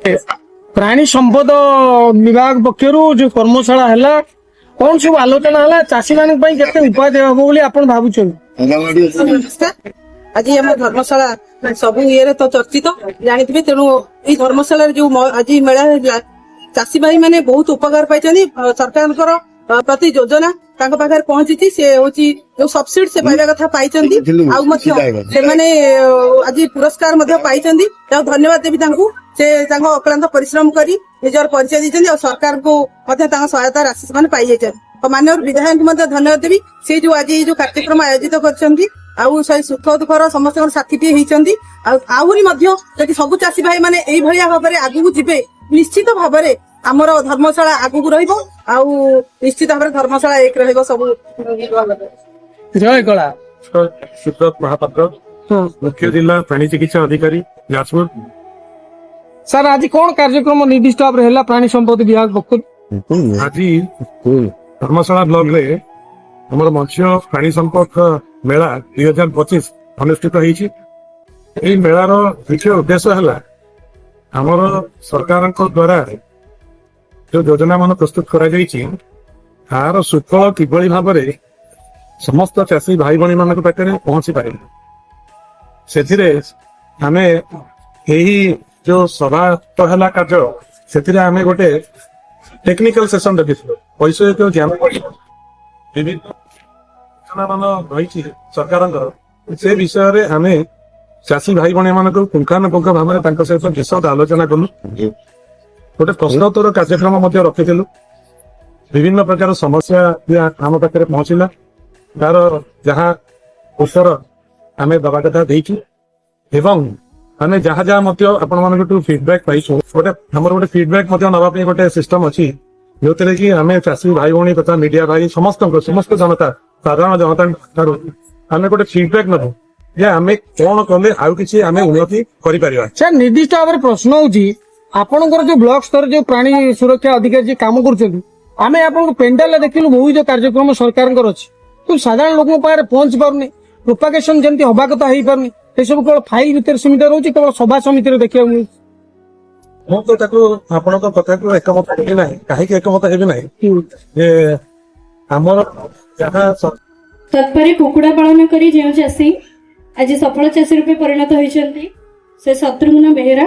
प्राणी संपद विभाग पक्षर जो कर्मशाला है कौन सब आलोचना है चाषी मान उपाय दे हम बोली आप भावुं आज आम धर्मशाला सब ये तो चर्चित जानी तेणु ये धर्मशाला जो आज मेला है चाषी भाई मैंने बहुत उपकार पाई सरकार प्रति योजना पाखे पहुंची से हूँ जो सब्सिडी से पाइबा कथा पाई आज पुरस्कार पाई धन्यवाद देवी से अक्लांत परिश्रम कर निजर परिचय देते और सरकार को सहायता राशि से पाई जाए माननीय विधायक धन्यवाद देवी से जो आज जो कार्यक्रम आयोजित कर सुख दुखर समस्त साथी होती आहरी सब चाषी भाई मैंने भाव में आगू जी निश्चित भाव में आमर धर्मशाला आगू निश्चित भाव में धर्मशाला एक रही सब जय कला सुब्रत महापात्र मुख्य जिला प्राणी चिकित्सा अधिकारी जाजपुर। सर आज कौन कार्यक्रम निर्दिष्ट भाव में प्राणी संपद विभाग पक्ष आज धर्मशाला ब्लॉक रे हमर मत्स्य प्राणी संपद मेला 2025 अनुष्ठित होई मेलार मुख्य उद्देश्य है हमर सरकार द्वारा जो योजना मान प्रस्तुत कर सुफल किभली भाव में समस्त चाषी भाई भाई मान पाखे पहुंची पारे से आम यही जो सभा तो है कार्य से आम गोटे टेक्निकल सेशन रखी वैषयिक ज्ञान विभिन्न योजना मान रही सरकार से विषय आम चाषी भाई भाई मान पुंखानुपुंख भाव में सहित विशद आलोचना कलु गोटे प्रश्नोत्तर कार्यक्रम रखिलु विभिन्न प्रकार समस्या आम पाखे पहुंचला तार जहाँ उत्तर आम दवा कथा एवं आम जहाँ जहाँ आपण मान फीडबैक पाई गोटे आम गोटे फीडबैक नापी गोटे सिस्टम अच्छी जो कि आम चाषी भाई भाई तथा मीडिया भाई समस्त जनता साधारण जनता आम गोटे फीडबैक नबू जे आम कौन कले आउ कि आम उन्नति कर निर्दिष्ट भाव में प्रश्न होची आपनकर जो ब्लॉक स्तर जो प्राणी सुरक्षा अधिकारी काम कर आम आप पेंडाल देखिलु बहुत जो कार्यक्रम सरकार अच्छी तो साधारण लोक पाखे पहुंची पारनी प्रोपागेशन जमी हवा कथा हो पारनी सब केवल फाइल भितर सीमित रोचे केवल सभा समिति देखा आपण कथा को एकमत हेबी ना कहीं एकमत हेबी ना आमर जहाँ तत्पर कुकुड़ा पालन करी जो चाषी आज सफल चाषी रूपे परिणत होती से शत्रुघ्न बेहेरा।